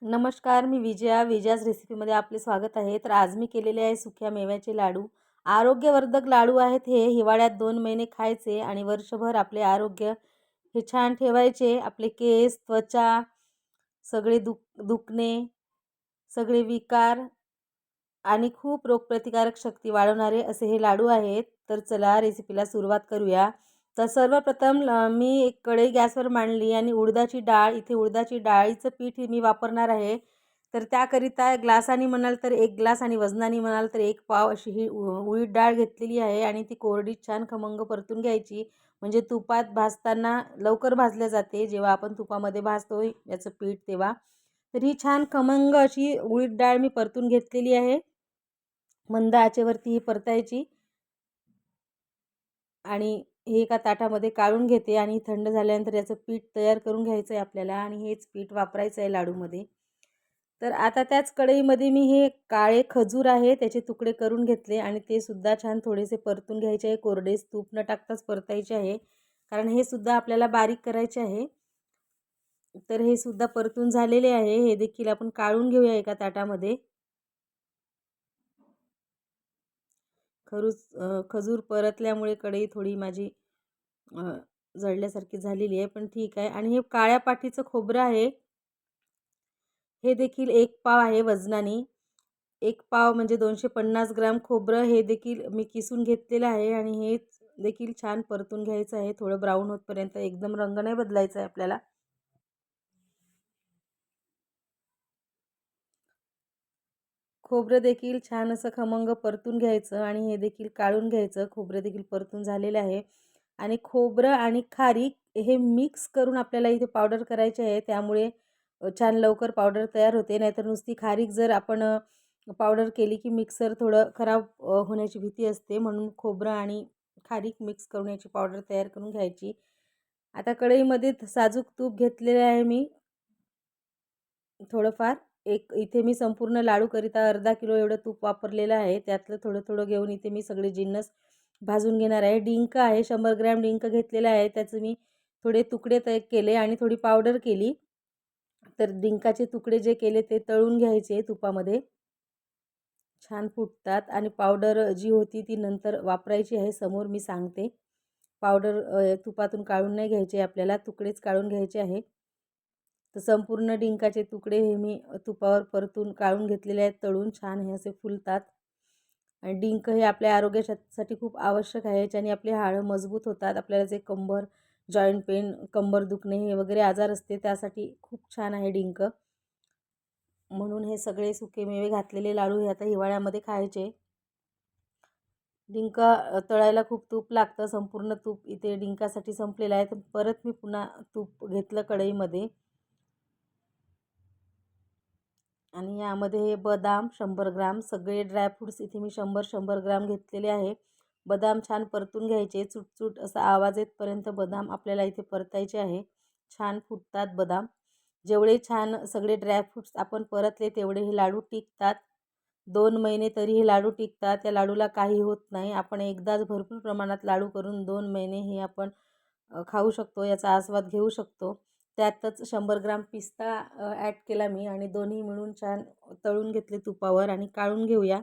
नमस्कार, मी विजयाज रेसिपीमध्ये आपले स्वागत आहे. तर आज मी केलेले आहे सुक्या मेव्याचे लाडू. आरोग्यवर्धक लाडू आहेत हे. हिवाळ्यात 2 महिने खायचे आणि वर्षभर आपले आरोग्य हे छान ठेवायचे. आपले केस, त्वचा सगळे दुखणे, सगळे विकार आणि खूप रोगप्रतिकारक शक्ती वाढवणारे असे हे लाडू आहेत. तर चला रेसिपीला सुरुवात करूया. तर सर्वप्रथम मी एक कढई गॅसवर मांडली आणि इथे उडदाची डाळीचं पीठ मी वापरणार आहे. तर त्याकरिता ग्लासाने म्हणाल तर 1 ग्लास आणि वजनाने म्हणाल तर 1 पाव अशी ही उडीद डाळ घेतलेली आहे आणि ती कोरडी छान खमंग परतून घ्यायची. म्हणजे तुपात भाजताना लवकर भाजल्या जाते जेव्हा आपण तुपामध्ये भाजतो याचं पीठ तेव्हा. तर ही छान खमंग अशी उडीद डाळ मी परतून घेतलेली आहे. मंद आचेवरती ही परतायची आणि हे एका ताटामध्ये काढून घेते आणि थंड झाल्यानंतर याचं पीठ तयार करून घ्यायचं आहे आपल्याला आणि हेच पीठ वापरायचं आहे लाडूमध्ये. तर आता त्याच कढईमध्ये मी हे काळे खजूर आहे त्याचे तुकडे करून घेतले आणि ते सुद्धा छान थोडेसे परतून घ्यायचे आहे. कोरडेच तूप न टाकताच परतायचे आहे कारण हे सुद्धा आपल्याला बारीक करायचे आहे. तर हे सुद्धा परतून झालेले आहे. हे देखील आपण काढून घेऊया एका ताटामध्ये. खजूर परतल्यामुळे कढई थोडी माझी जळल्यासारखी झालेली आहे, पण ठीक आहे. आणि हे काळ्या पाठीचं खोबरं आहे, हे देखील 1 पाव आहे वजनाने. 1 पाव म्हणजे 250 ग्राम खोबरं हे देखील मी किसून घेतलेलं आहे आणि हे देखील छान परतून घ्यायचं आहे थोडं ब्राऊन होतपर्यंत. एकदम रंग नाही बदलायचा आहे आपल्याला. खोबरं देखील छान असं खमंग परतून घ्यायचं आणि हे देखील काढून घ्यायचं. खोबरं देखील परतून झालेलं आहे आणि खोबरं आणि खारीक हे मिक्स करून आपल्याला इथे पावडर करायचे आहे. त्यामुळे छान लवकर पावडर तयार होते. नाहीतर नुसती खारीक जर आपण पावडर केली की मिक्सर थोडं खराब होण्याची भीती असते. म्हणून खोबरं आणि खारीक मिक्स करून याची पावडर तयार करून घ्यायची. आता कढईमध्ये साजूक तूप घेतलेलं आहे मी थोडंफार. इथे मी संपूर्ण लाडूकरिता अर्धा किलो एवढं तूप वापरलेलं आहे. त्यातलं थोडं थोडं घेऊन इथे मी सगळे जिन्नस भाजून घेणार आहे. डिंक आहे, 100 ग्रॅम डिंक घेतलेला आहे. त्याचं मी थोडे तुकडे केले आणि थोडी पावडर केली. तर डिंकाचे तुकडे जे केले ते तळून घ्यायचे तुपामध्ये. छान फुटतात आणि पावडर जी होती ती नंतर वापरायची आहे. समोर मी सांगते. पावडर तुपातून काढून नाही घ्यायचे आपल्याला, तुकडेच काढून घ्यायचे आहे. तर संपूर्ण डिंकाचे तुकडे हे मी तुपावर परतून काढून घेतलेले आहेत तळून. छान हे असे फुलतात आणि डिंक हे आपल्या आरोग्यासाठी खूप आवश्यक आहे. याच्याने आपले हाडं मजबूत होतात. आपल्याला जे कंबर जॉईंट पेन, कंबर दुखणे हे वगैरे आजार असते त्यासाठी खूप छान आहे डिंक. म्हणून हे सगळे सुके मेवे घातलेले लाडू हे आता हिवाळ्यामध्ये खायचे. डिंक तळायला खूप तूप लागतं. संपूर्ण तूप इथे डिंकासाठी संपलेलं आहे. तर परत मी पुन्हा तूप घेतलं कढईमध्ये आणि यामध्ये हे बदाम 100 ग्राम, सगळे ड्रायफ्रूट्स इथे मी 100 ग्राम घेतलेले आहे. बदाम छान परतून घ्यायचे. चुटचुट असा आवाज येतपर्यंत बदाम आपल्याला इथे परतायचे आहे. छान फुटतात बदाम. जेवढे छान सगळे ड्रायफ्रूट्स आपण परतले तेवढे हे लाडू टिकतात. 2 महिने तरी हे लाडू टिकतात. त्या लाडूला काही होत नाही. आपण एकदाच भरपूर प्रमाणात लाडू करून 2 महिने हे आपण खाऊ शकतो. याचा आस्वाद घेऊ शकतो. त्यातच 100 ग्राम पिस्ता ॲड केला मी आणि दोन्ही मिळून छान तळून घेतले तुपावर आणि काढून घेऊया.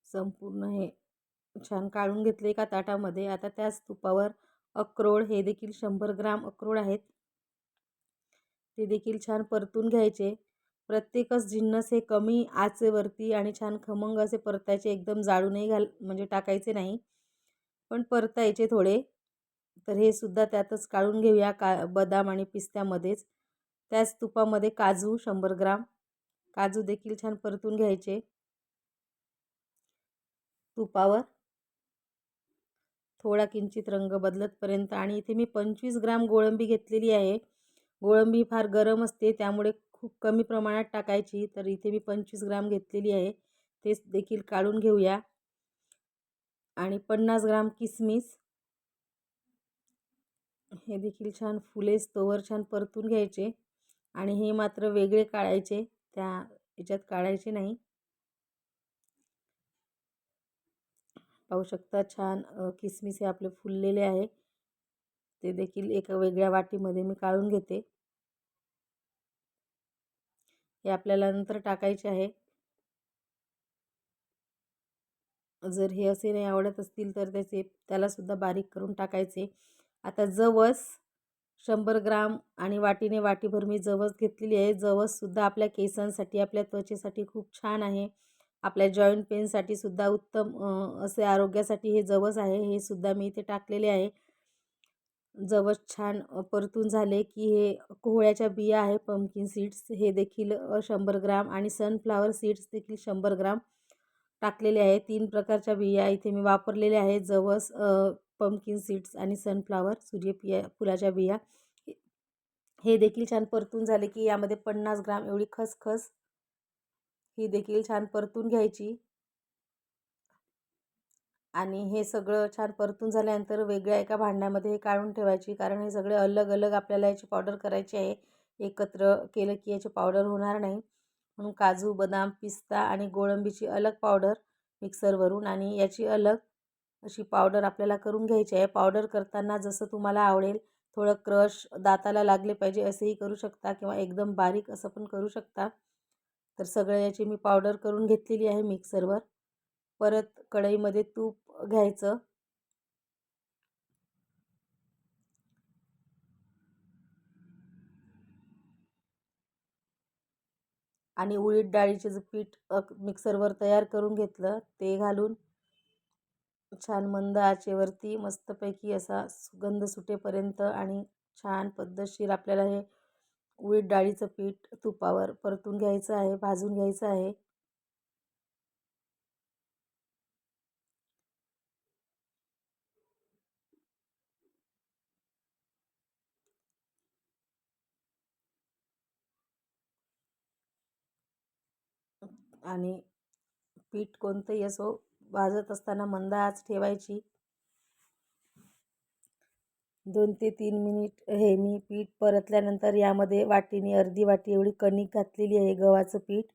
संपूर्ण हे छान काढून घेतले एका ताटामध्ये. आता त्याच तुपावर अक्रोड हे देखील 100 ग्राम अक्रोड आहेत. ते देखील छान परतून घ्यायचे. प्रत्येकच जिन्नस हे कमी आचेवरती आणि छान खमंग असे परतायचे. एकदम जाळू नाही म्हणजे टाकायचे नाही, पण परतायचे थोडे. तर हे सुद्धा त्यातच काढून घेऊया बदाम आणि पिस्त्यामध्येच. त्याच तुपामध्ये काजू 100 ग्राम, काजू देखील छान परतून घ्यायचे तुपावर. थोडा किंचित रंग बदलतपर्यंत आणि इथे मी 25 ग्राम गोळंबी घेतलेली आहे. गोळंबी फार गरम असते त्यामुळे खूप कमी प्रमाणात टाकायची. तर इथे मी 25 ग्राम घेतलेली आहे. ते देखील काढून घेऊया आणि 50 ग्राम किसमिस हे देखील छान फुलेस्तोवर छान परतून घ्यायचे आणि हे मात्र वेगळे काढायचे, त्या याच्यात काढायचे नाही. पाहू शकता छान किसमिस हे आपले फुललेले आहे. ते देखील एका वेगळ्या वाटीमध्ये मी काढून घेते. हे आपल्याला नंतर टाकायचे आहे. जर हे असे नाही आवडत असतील तर त्याला सुद्धा बारीक करून टाकायचे. आता जवस 100 ग्राम आणि वाटीने वाटीभर मी जवस घेतलेली आहे. जवससुद्धा आपल्या केसांसाठी, आपल्या त्वचेसाठी खूप छान आहे. आपल्या जॉईंट पेनसाठी सुद्धा उत्तम असे आरोग्यासाठी हे जवस आहे. हे सुद्धा मी इथे टाकलेले आहे. जवस छान परतून झाले की हे कोहळ्याच्या बिया आहे, पंपकिन सीड्स, हे देखील 100 ग्राम आणि सनफ्लावर सीड्स देखील 100 ग्राम टाकलेले आहे. 3 प्रकारच्या बिया इथे मी वापरलेल्या आहेत. जवस, पंपकिन सीड्स आणि सनफ्लावर फुलाच्या बिया. हे देखील छान परतून झाले की यामध्ये 50 ग्राम एवढी खसखस ही देखील छान परतून घ्यायची. आणि हे सगळं छान परतून झाल्यानंतर वेगळ्या एका भांड्यामध्ये हे काढून ठेवायची, कारण हे सगळे अलग अलग आपल्याला याची पावडर करायची आहे. एकत्र केलं की याची पावडर होणार नाही. म्हणून काजू, बदाम, पिस्ता आणि गोडंबीची अलग पावडर मिक्सरवरून आणि याची अलग अशी पावडर आपल्याला करून घ्यायची आहे. पावडर करताना जसं तुम्हाला आवडेल, थोडं क्रश दाताला लागले पाहिजे असेही करू शकता किंवा एकदम बारीक असं पण करू शकता. तर सगळं याची मी पावडर करून घेतलेली आहे मिक्सरवर. परत कढईमध्ये तूप घ्यायचं आणि उडीद डाळीचे जे पीठ मिक्सरवर तयार करून घेतलं ते घालून छान मंद आचेवरती मस्तपैकी असा सुगंध सुटेपर्यंत आणि छान पद्धतशीर आपल्याला हे उडीद डाळीचं पीठ तुपावर परतून घ्यायचं आहे, भाजून घ्यायचं आहे. आणि पीठ कोणतंही असो, भाजत असताना मंद आच ठेवायची. 2 ते 3 मिनिट हे मी पीठ परतल्यानंतर यामध्ये वाटीने अर्धी वाटी एवढी कणिक घातलेली आहे, गव्हाचं पीठ.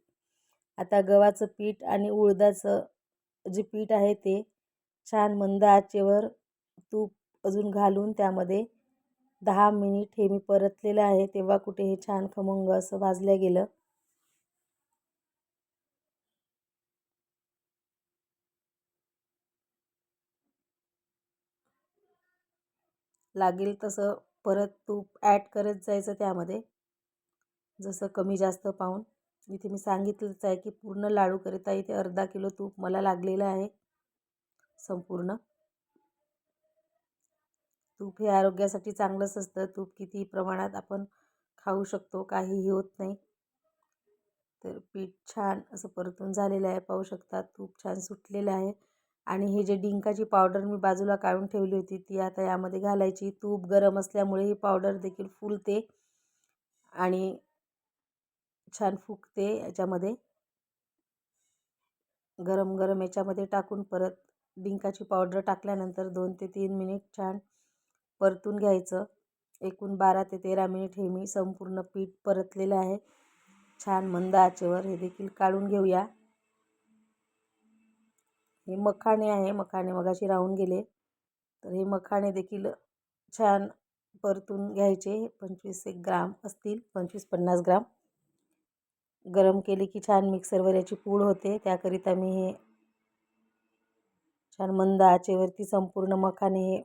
आता गव्हाचं पीठ आणि उडदाचं जे पीठ आहे ते छान मंद आचेवर तूप अजून घालून त्यामध्ये 10 मिनिट हे मी परतलेलं आहे. तेव्हा कुठे हे छान खमंग असं भाजलं गेलं. लागेल तसं परत तूप ॲड करत जायचं त्यामध्ये, जसं कमी जास्त पाहून. इथे मी सांगितलंच आहे की पूर्ण लाडूकरिता इथे अर्धा किलो तूप मला लागलेलं आहे संपूर्ण. तूप हे आरोग्यासाठी चांगलंच असतं. तूप कितीही प्रमाणात आपण खाऊ शकतो, काहीही होत नाही. तर पीठ छान असं परतून झालेलं आहे, पाहू शकता. तूप छान सुटलेलं आहे आणि हे जे डिंकाची पावडर मी बाजूला काढून ठेवली होती ती आता यामध्ये घालायची. तूप गरम असल्यामुळे ही पावडर देखील फुलते आणि छान फुगते याच्यामध्ये. गरम गरम याच्यामध्ये टाकून परत डिंकाची पावडर टाकल्यानंतर 2 ते 3 मिनिट छान परतून घ्यायचं. एकूण 12 ते 13 मिनिट हे मी संपूर्ण पीठ परतलेलं आहे छान मंद आचेवर. हे देखील काढून घेऊया. हे मखाणे आहे, मखाणे मगाशी राहून गेले, तर हे मखाणे देखील छान परतून घ्यायचे. 25 एक ग्राम असतील, 25-50 ग्राम. गरम केले की छान मिक्सरवर याची पूड होते. त्याकरिता मी हे छान मंद आचेवरती संपूर्ण मखाने हे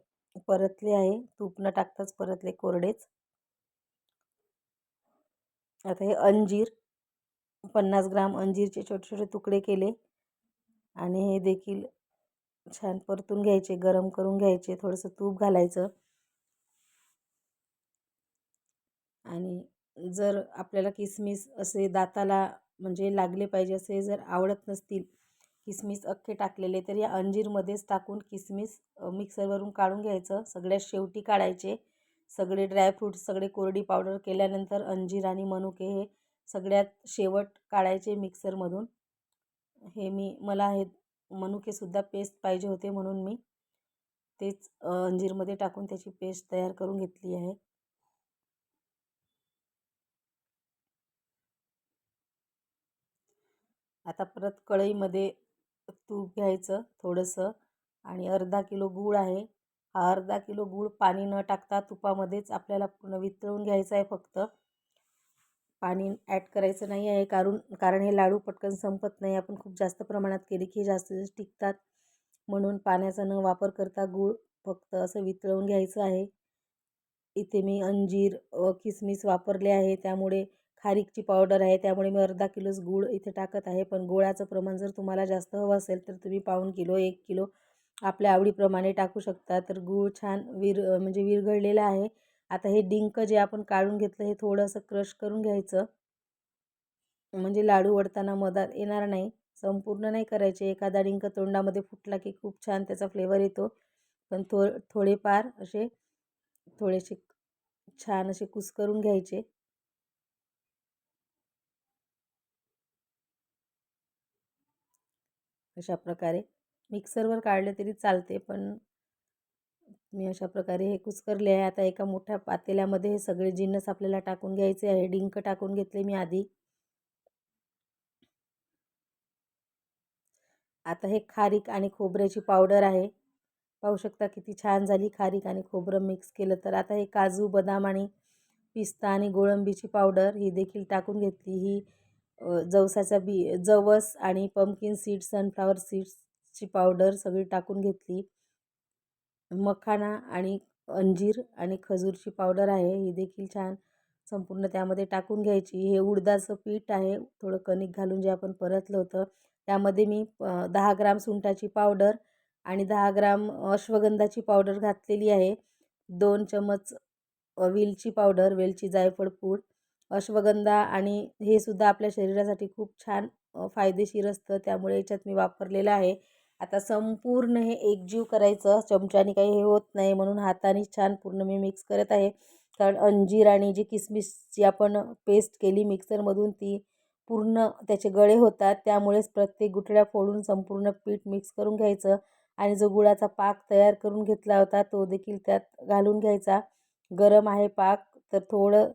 परतले आहे. तूप न टाकताच परतले, कोरडेच. आता हे अंजीर 50 ग्राम अंजीरचे छोटे छोटे तुकडे केले आणि हे देखील छान परतून घ्यायचे, गरम करून घ्यायचे. थोडंसं तूप घालायचं आणि जर आपल्याला किसमिस असे दाताला म्हणजे लागले पाहिजे असे जर आवडत नसतील, किसमिस अख्खे टाकलेले, तर या अंजीरमध्येच टाकून किसमिस मिक्सरवरून काढून घ्यायचं. सगळ्यात शेवटी काढायचे. सगळे ड्रायफ्रूट्स सगळे कोरडी पावडर केल्यानंतर अंजीर आणि मनुके हे सगळ्यात शेवट काढायचे मिक्सरमधून. मला हे मनुकेसुद्धा पेस्ट पाहिजे होते म्हणून मी तेच अंजीरमध्ये टाकून त्याची पेस्ट तयार करून घेतली आहे. आता परत कढईमध्ये तूप घ्यायचं थोडंसं आणि अर्धा किलो गूळ आहे. हा अर्धा किलो गूळ पाणी न टाकता तुपामध्येच आपल्याला पूर्ण वितळून घ्यायचा आहे. फक्त पाणी ॲड करायचं नाही आहे, कारण हे लाडू पटकन संपत नाही. आपण खूप जास्त प्रमाणात केले की जास्त दिवस टिकतात, म्हणून पाण्याचा न वापर करता गूळ फक्त असं वितळवून घ्यायचं आहे. इथे मी अंजीर किसमिस वापरले आहे, त्यामुळे खारीकची पावडर आहे, त्यामुळे मी अर्धा किलोच गूळ इथे टाकत आहे. पण गुळाचं प्रमाण जर तुम्हाला जास्त हवं असेल तर तुम्ही पाऊण किलो 1 किलो आपल्या आवडीप्रमाणे टाकू शकता. तर गूळ छान म्हणजे विरघळलेला आहे. आता हे डिंक जे आपण काढून घेतलं हे थोडंसं क्रश करून घ्यायचं, म्हणजे लाडू वळताना मधात येणार नाही. संपूर्ण नाही करायचे. एखादा डिंक तोंडामध्ये फुटला की खूप छान त्याचा फ्लेवर येतो. पण थोडेफार असे थोडेसे छान असे कुस्करून घ्यायचे. अशा प्रकारे मिक्सरवर काढले तरी चालते, पण मी अशा प्रकारे हे कुस्करले आहे. आता एका मोठ्या पातेल्यामध्ये हे सगळे जिन्नस आपल्याला टाकून घ्यायचे आहे. डिंक टाकून घेतले मी आधी. आता हे खारीक आणि खोबऱ्याची पावडर आहे. पाहू शकता किती छान झाली खारीक आणि खोबरं मिक्स केलं तर. आता हे काजू, बदाम आणि पिस्ता आणि गोळंबीची पावडर ही देखील टाकून घेतली. ही जवस आणि पंपकिन सीड्स, सनफ्लावर सीड्सची पावडर सगळी टाकून घेतली. मखाना आणि अंजीर आणि खजूरची पावडर आहे, ही देखील छान संपूर्ण त्यामध्ये टाकून घ्यायची. हे उडदाचं पीठ आहे, थोडं कणिक घालून जे आपण परतलं होतं. त्यामध्ये मी 10 ग्राम सुंठाची पावडर आणि 10 ग्राम अश्वगंधाची पावडर घातलेली आहे. 2 चमच वेलची पावडर, वेलची जायफळ पूड, अश्वगंधा आणि हे सुद्धा आपल्या शरीरासाठी खूप छान फायदेशीर असतं, त्यामुळे याच्यात मी वापरलेलं आहे. आता संपूर्ण हे एकजीव करायचं. चमच्याने काही हे होत नाही, म्हणून हाताने छान पूर्ण मी मिक्स करत आहे. कारण अंजीर आणि जी किसमिसची आपण पेस्ट केली मिक्सरमधून ती पूर्ण त्याचे गळे होतात, त्यामुळेच प्रत्येक गुठळ्या फोडून संपूर्ण पीठ मिक्स करून घ्यायचं. आणि जो गुळाचा पाक तयार करून घेतला होता तो देखील त्यात घालून घ्यायचा. गरम आहे पाक, तर थोडं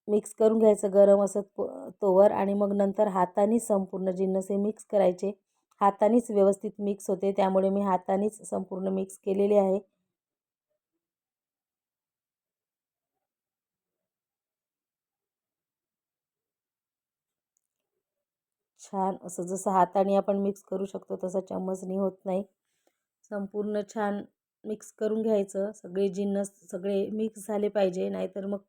मिक्स करून घ्यायचं गरम असं तोवर, आणि मग नंतर हातानेच संपूर्ण जिन्नस हे मिक्स करायचे. हातानेच व्यवस्थित मिक्स होते, त्यामुळे मी हातानेच संपूर्ण मिक्स केलेले आहे. छान असं जसं हाताने आपण मिक्स करू शकतो तसं चम्मचने होत नाही. संपूर्ण छान मिक्स करून घ्यायचं. सगळे जिन्नस सगळे मिक्स झाले पाहिजे, नाहीतर मग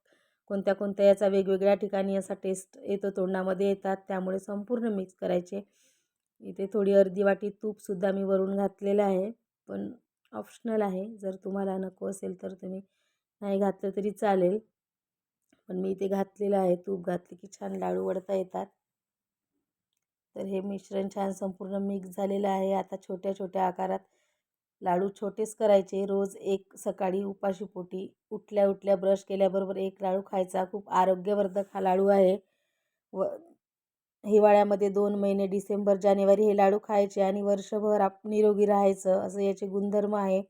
कोणत्या कोणत्या याचा वेगवेगळ्या ठिकाणी असा टेस्ट येतो, तोंडामध्ये येतात, त्यामुळे संपूर्ण मिक्स करायचे. इथे थोडी अर्धी वाटी तूपसुद्धा मी वरून घातलेलं आहे, पण ऑप्शनल आहे. जर तुम्हाला नको असेल तर तुम्ही नाही घातलं तरी चालेल, पण मी इथे घातलेलं आहे. तूप घातले की छान लाडू वळता येतात. तर हे मिश्रण छान संपूर्ण मिक्स झालेलं आहे. आता छोट्या छोट्या आकारात लाडू छोटेच करायचे. रोज एक सकाळी उपाशीपोटी उठल्या उठल्या ब्रश केल्याबरोबर एक लाडू खायचा. खूप आरोग्यवर्धक हा लाडू आहे. व हिवाळ्यामध्ये 2 महिने डिसेंबर, जानेवारी हे लाडू खायचे आणि वर्षभर निरोगी राहायचं, असं याचे गुणधर्म आहे.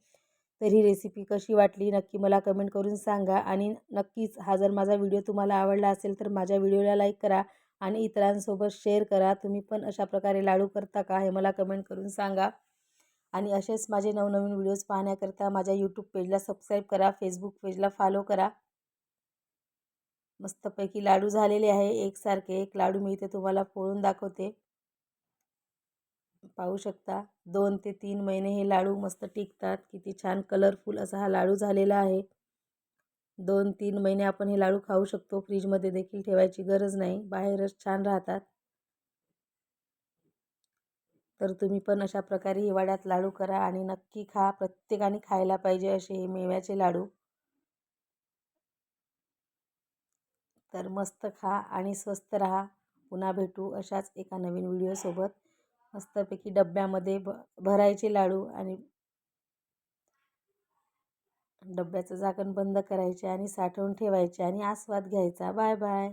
तर ही रेसिपी कशी वाटली नक्की मला कमेंट करून सांगा. आणि नक्कीच हा जर माझा व्हिडिओ तुम्हाला आवडला असेल तर माझ्या व्हिडिओला लाईक करा आणि इतरांसोबत शेअर करा. तुम्ही पण अशा प्रकारे लाडू करता का हे मला कमेंट करून सांगा. आणि असेच माझे नवनवीन व्हिडिओज पाहण्याकरता माझ्या यूट्यूब पेजला सबस्क्राईब करा, फेसबुक पेजला फॉलो करा. मस्तपैकी लाडू झालेले आहे एकसारखे. एक लाडू मी इथे तुम्हाला फोडून दाखवते. पाहू शकता 2 ते 3 महिने हे लाडू मस्त टिकतात. किती छान कलरफुल असा हा लाडू झालेला आहे. 2-3 महिने आपण हे लाडू खाऊ शकतो. फ्रीजमध्ये देखील ठेवायची गरज नाही, बाहेरच छान राहतात. तर तुम्ही पण अशा प्रकारे हिवाळ्यात लाडू करा आणि नक्की खा. प्रत्येकाने खायला पाहिजे असे हे मेव्याचे लाडू. तर मस्त खा आणि स्वस्त राहा. पुन्हा भेटू अशाच एका नवीन व्हिडिओसोबत. मस्तपैकी डब्यामध्ये भरायचे लाडू आणि डब्याचं झाकण बंद करायचे आणि साठवून ठेवायचे आणि आस्वाद घ्यायचा. Bye bye.